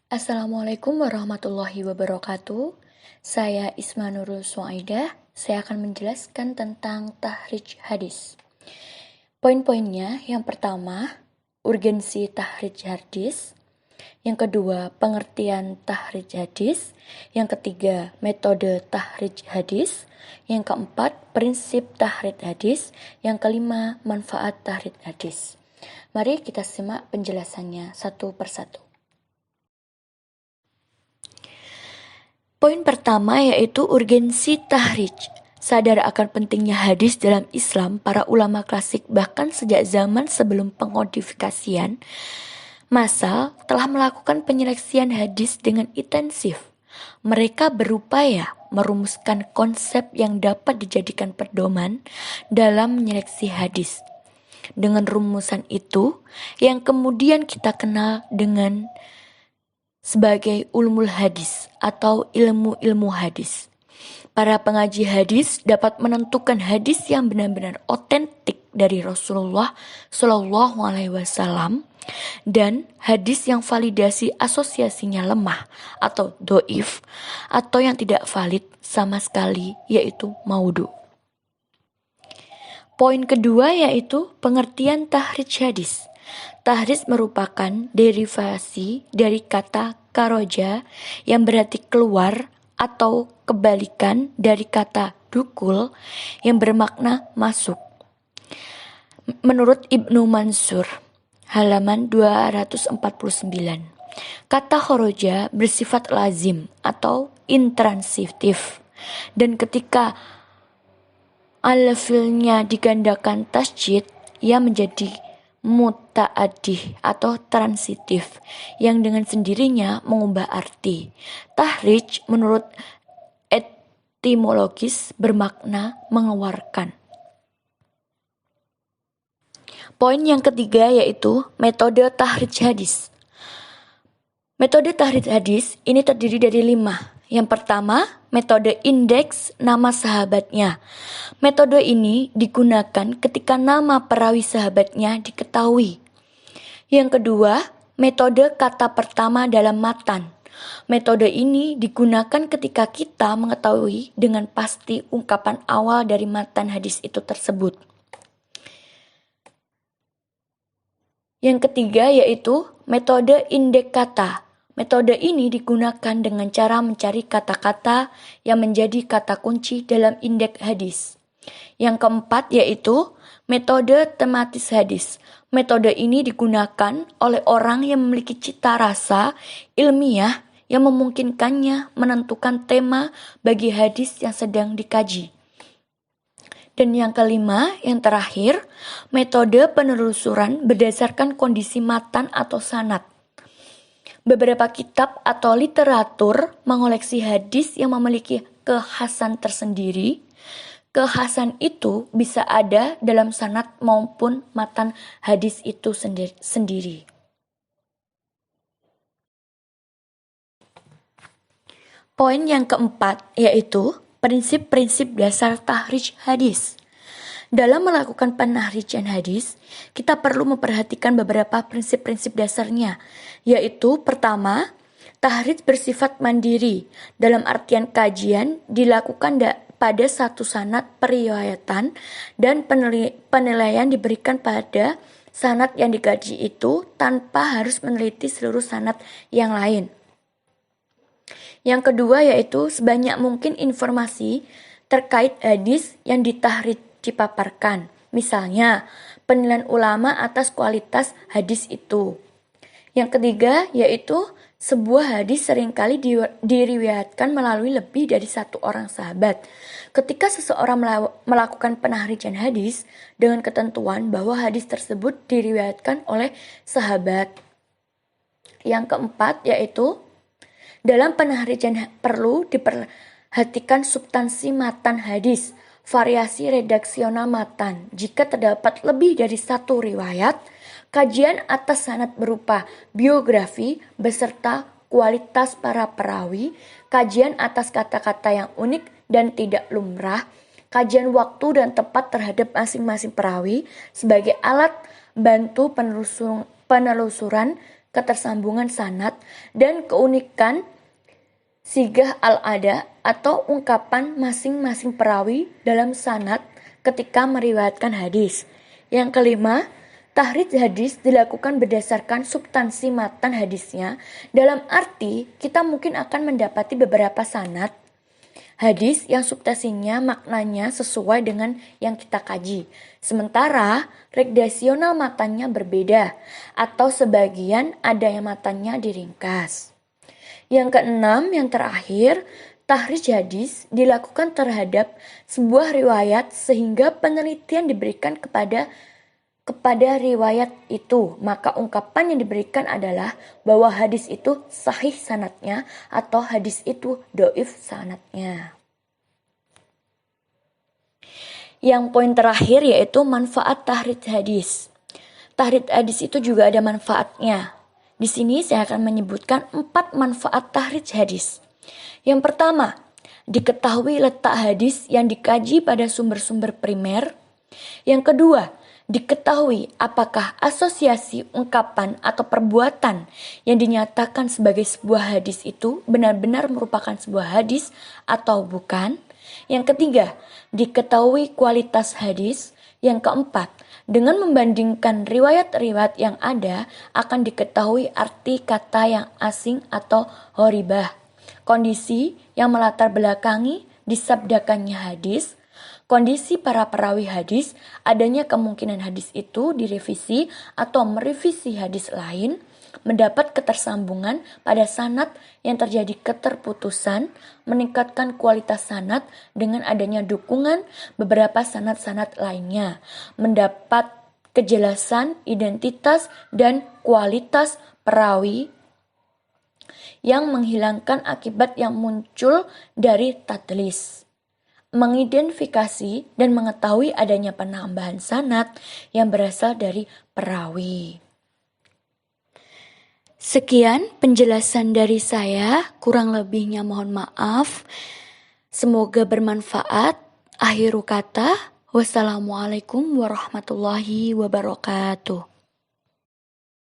Assalamualaikum warahmatullahi wabarakatuh. Saya Isma Nurul Suaidah. Saya akan menjelaskan tentang tahrij hadis. Poin-poinnya, yang pertama, urgensi tahrij hadis. Yang kedua, pengertian tahrij hadis. Yang ketiga, metode tahrij hadis. Yang keempat, prinsip tahrij hadis. Yang kelima, manfaat tahrij hadis. Mari kita simak penjelasannya satu persatu. Poin pertama yaitu urgensi tahrij. Sadar akan pentingnya hadis dalam Islam, para ulama klasik bahkan sejak zaman sebelum pengkodifikasian massal telah melakukan penyeleksian hadis dengan intensif. Mereka berupaya merumuskan konsep yang dapat dijadikan pedoman dalam menyeleksi hadis. Dengan rumusan itu, yang kemudian kita kenal dengan sebagai ulumul hadis atau ilmu-ilmu hadis. Para pengaji hadis dapat menentukan hadis yang benar-benar otentik dari Rasulullah Shallallahu Alaihi Wasallam dan hadis yang validasi asosiasinya lemah atau doif atau yang tidak valid sama sekali, yaitu maudhu. Poin kedua yaitu pengertian tahrij hadis. Tahrij merupakan derivasi dari kata karoja yang berarti keluar atau kebalikan dari kata dukul yang bermakna masuk. Menurut Ibnu Mansur, halaman 249, kata khoroja bersifat lazim atau intransitif, dan ketika al-filnya digandakan tasjid, ia menjadi muta'adih atau transitif yang dengan sendirinya mengubah arti. Tahrij menurut etimologis bermakna mengeluarkan. Poin yang ketiga yaitu metode tahrij hadis. Metode tahrij hadis ini terdiri dari 5. Yang pertama, metode indeks nama sahabatnya. Metode ini digunakan ketika nama perawi sahabatnya diketahui. Yang kedua, metode kata pertama dalam matan. Metode ini digunakan ketika kita mengetahui dengan pasti ungkapan awal dari matan hadis itu tersebut. Yang ketiga yaitu metode indeks kata. Metode ini digunakan dengan cara mencari kata-kata yang menjadi kata kunci dalam indeks hadis. Yang keempat yaitu metode tematis hadis. Metode ini digunakan oleh orang yang memiliki cita rasa ilmiah yang memungkinkannya menentukan tema bagi hadis yang sedang dikaji. Dan yang kelima, yang terakhir, metode penelusuran berdasarkan kondisi matan atau sanad. Beberapa kitab atau literatur mengoleksi hadis yang memiliki kekhasan tersendiri. Kekhasan itu bisa ada dalam sanad maupun matan hadis itu sendiri. Poin yang keempat yaitu prinsip-prinsip dasar tahrij hadis. Dalam melakukan penahrijan hadis, kita perlu memperhatikan beberapa prinsip-prinsip dasarnya, yaitu pertama, tahrij bersifat mandiri, dalam artian kajian dilakukan pada satu sanad periwayatan dan penilaian diberikan pada sanad yang dikaji itu tanpa harus meneliti seluruh sanad yang lain. Yang kedua yaitu sebanyak mungkin informasi terkait hadis yang ditahrij dipaparkan. Misalnya, penilaian ulama atas kualitas hadis itu. Yang ketiga yaitu sebuah hadis seringkali diriwayatkan melalui lebih dari satu orang sahabat. Ketika seseorang melakukan penahrijan hadis dengan ketentuan bahwa hadis tersebut diriwayatkan oleh sahabat. Yang keempat yaitu dalam penahrijan perlu diperhatikan substansi matan hadis, variasi redaksional matan. Jika terdapat lebih dari satu riwayat, kajian atas sanad berupa biografi beserta kualitas para perawi, kajian atas kata-kata yang unik dan tidak lumrah, kajian waktu dan tepat terhadap masing-masing perawi sebagai alat bantu penelusuran, ketersambungan sanad, dan keunikan sigah al-ada atau ungkapan masing-masing perawi dalam sanad ketika meriwayatkan hadis. Yang kelima, tahrij hadis dilakukan berdasarkan substansi matan hadisnya. Dalam arti, kita mungkin akan mendapati beberapa sanad hadis yang substansinya maknanya sesuai dengan yang kita kaji. Sementara redaksional matanya berbeda atau sebagian ada yang matanya diringkas. Yang keenam, yang terakhir, tahrij hadis dilakukan terhadap sebuah riwayat sehingga penelitian diberikan kepada riwayat itu, maka ungkapan yang diberikan adalah bahwa hadis itu sahih sanadnya atau hadis itu dhaif sanadnya. Yang poin terakhir yaitu manfaat tahrij hadis. Tahrij hadis itu juga ada manfaatnya. Di sini saya akan menyebutkan 4 manfaat tahrij hadis. Yang pertama, diketahui letak hadis yang dikaji pada sumber-sumber primer. Yang kedua, diketahui apakah asosiasi ungkapan atau perbuatan yang dinyatakan sebagai sebuah hadis itu benar-benar merupakan sebuah hadis atau bukan. Yang ketiga, diketahui kualitas hadis. Yang keempat, dengan membandingkan riwayat-riwayat yang ada akan diketahui arti kata yang asing atau horibah, kondisi yang melatar belakangi disabdakannya hadis, kondisi para perawi hadis, adanya kemungkinan hadis itu direvisi atau merevisi hadis lain, mendapat ketersambungan pada sanad yang terjadi keterputusan, meningkatkan kualitas sanad dengan adanya dukungan beberapa sanad-sanad lainnya, mendapat kejelasan identitas dan kualitas perawi yang menghilangkan akibat yang muncul dari tadlis, mengidentifikasi dan mengetahui adanya penambahan sanad yang berasal dari perawi. Sekian penjelasan dari saya, kurang lebihnya mohon maaf. Semoga bermanfaat. Akhiru kata, wassalamualaikum warahmatullahi wabarakatuh.